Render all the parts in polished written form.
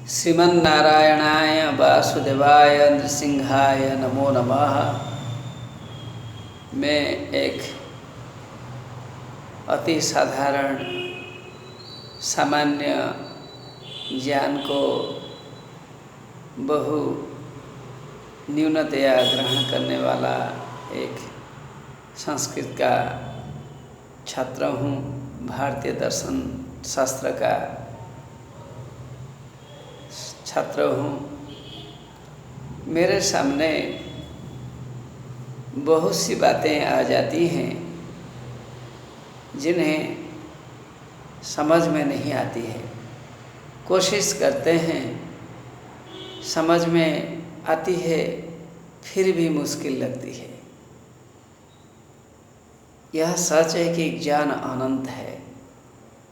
श्रीमन्नारायणाय वासुदेवाय नृसिंहाय नमो नमः। मैं एक अति साधारण सामान्य ज्ञान को बहु न्यूनतया ग्रहण करने वाला एक संस्कृत का छात्र हूँ। भारतीय दर्शन शास्त्र का छात्र हूँ। मेरे सामने बहुत सी बातें आ जाती हैं जिन्हें समझ में नहीं आती है। कोशिश करते हैं, समझ में आती है, फिर भी मुश्किल लगती है। यह सच है कि ज्ञान अनंत है।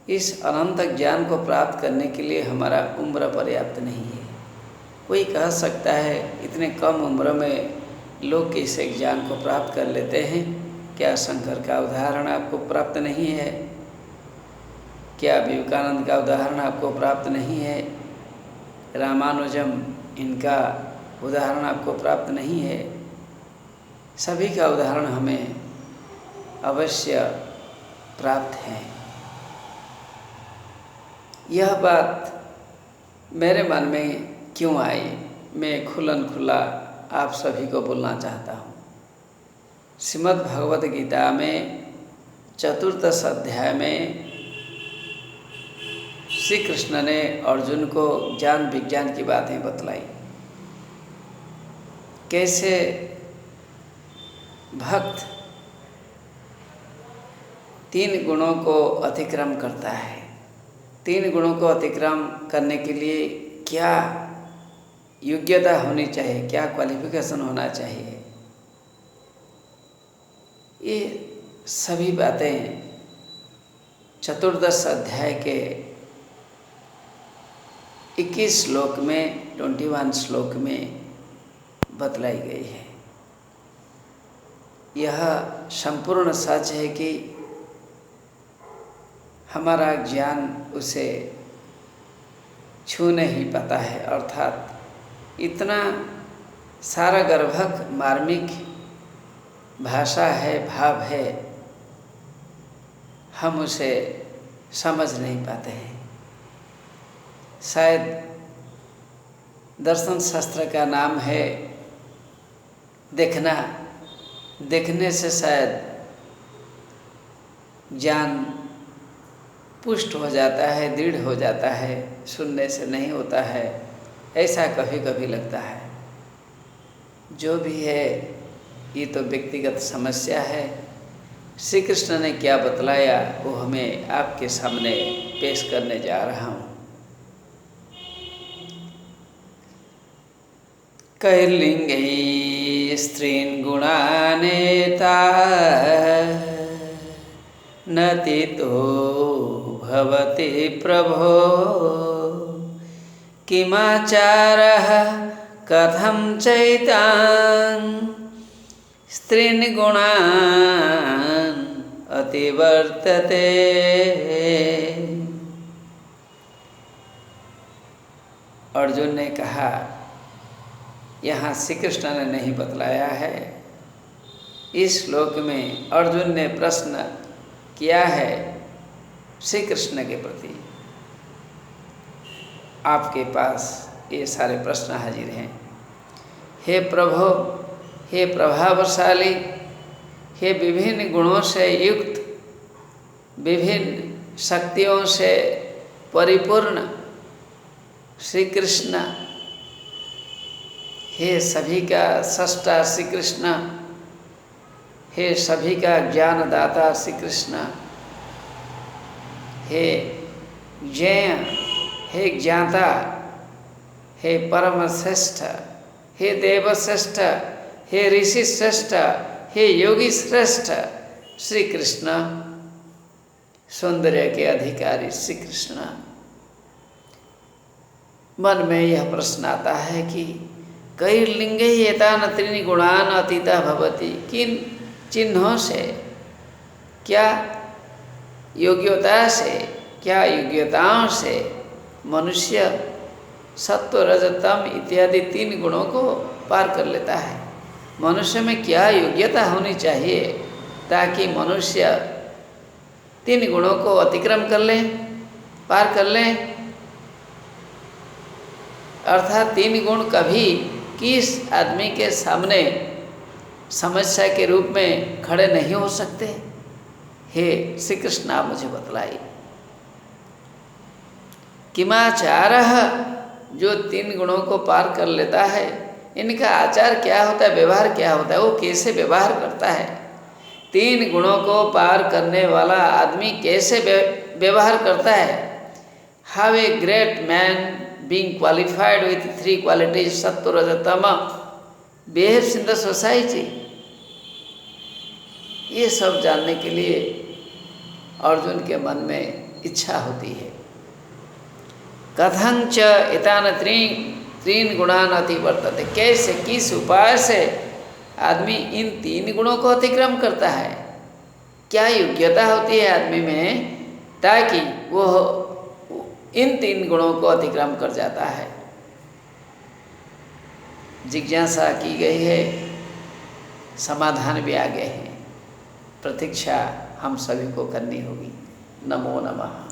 इस अनंत ज्ञान को प्राप्त करने के लिए हमारा उम्र पर्याप्त नहीं है। कोई कह सकता है इतने कम उम्र में लोग कैसे ज्ञान को प्राप्त कर लेते हैं। क्या शंकर का उदाहरण आपको प्राप्त नहीं है? क्या विवेकानंद का उदाहरण आपको प्राप्त नहीं है? रामानुजम इनका उदाहरण आपको प्राप्त नहीं है? सभी का उदाहरण हमें अवश्य प्राप्त है। यह बात मेरे मन में क्यों आई, मैं खुलन खुला आप सभी को बोलना चाहता हूँ। श्रीमद् भगवद गीता में चतुर्दश अध्याय में श्री कृष्ण ने अर्जुन को ज्ञान विज्ञान की बातें बतलाई। कैसे भक्त 3 गुणों को अतिक्रम करता है। 3 गुणों को अतिक्रम करने के लिए क्या योग्यता होनी चाहिए, क्या क्वालिफिकेशन होना चाहिए, ये सभी बातें चतुर्दश अध्याय के 21 श्लोक में 21 श्लोक में बतलाई गई है। यह संपूर्ण सच है कि हमारा ज्ञान उसे छू नहीं पाता है। अर्थात इतना सारा गर्भक मार्मिक भाषा है, भाव है, हम उसे समझ नहीं पाते हैं। शायद दर्शन शास्त्र का नाम है देखना। देखने से शायद ज्ञान पुष्ट हो जाता है, दृढ़ हो जाता है, सुनने से नहीं होता है, ऐसा कभी कभी लगता है। जो भी है, ये तो व्यक्तिगत समस्या है। श्री कृष्ण ने क्या बतलाया वो हमें आपके सामने पेश करने जा रहा हूँ। कैर्लिङ्गैः स्त्रीन् गुणानेता नतीतो भवति प्रभो किमाचारः कथं चैतान् स्त्रीन् गुणान् अतिवर्तते। अर्जुन ने कहा, यहाँ श्री कृष्ण ने नहीं बतलाया है। इस श्लोक में अर्जुन ने प्रश्न किया है श्री कृष्ण के प्रति। आपके पास ये सारे प्रश्न हाजिर हैं। हे प्रभु, हे प्रभावशाली, हे विभिन्न गुणों से युक्त, विभिन्न शक्तियों से परिपूर्ण श्री कृष्ण, हे सभी का सृष्टा श्री कृष्ण, हे सभी का ज्ञानदाता श्री कृष्ण, हे ज्ञेय, हे ज्ञाता, हे परम श्रेष्ठ, हे देव श्रेष्ठ, हे ऋषि श्रेष्ठ, हे योगी श्रेष्ठ श्री कृष्ण, सौंदर्य के अधिकारी श्री कृष्ण। मन में यह प्रश्न आता है कि कैर्लिङ्गैः एतान् त्रीणि गुणान् अतीतः भवति। किन चिन्हों से, क्या योग्यता से, क्या योग्यताओं से मनुष्य सत्व रज तम इत्यादि 3 गुणों को पार कर लेता है। मनुष्य में क्या योग्यता होनी चाहिए ताकि मनुष्य 3 गुणों को अतिक्रम कर लें, पार कर लें? अर्थात 3 गुण कभी किस आदमी के सामने समस्या के रूप में खड़े नहीं हो सकते? हे श्री कृष्ण, आप मुझे बतलाइए। किमाचारः, जो 3 गुणों को पार कर लेता है, इनका आचार क्या होता है, व्यवहार क्या होता है, वो कैसे व्यवहार करता है? 3 गुणों को पार करने वाला आदमी कैसे व्यवहार करता है? How a great man being qualified with 3 qualities सत्व रज तम बिहेव्स इन द सोसाइटी। ये सब जानने के लिए अर्जुन के मन में इच्छा होती है। कथं च एतान 3 गुणान अतिवर्तते, कैसे, किस उपाय से आदमी इन 3 गुणों को अतिक्रम करता है? क्या योग्यता होती है आदमी में ताकि वो इन 3 गुणों को अतिक्रम कर जाता है? जिज्ञासा की गई है, समाधान भी आ गए हैं। प्रतीक्षा हम सभी को करनी होगी। नमो नमः।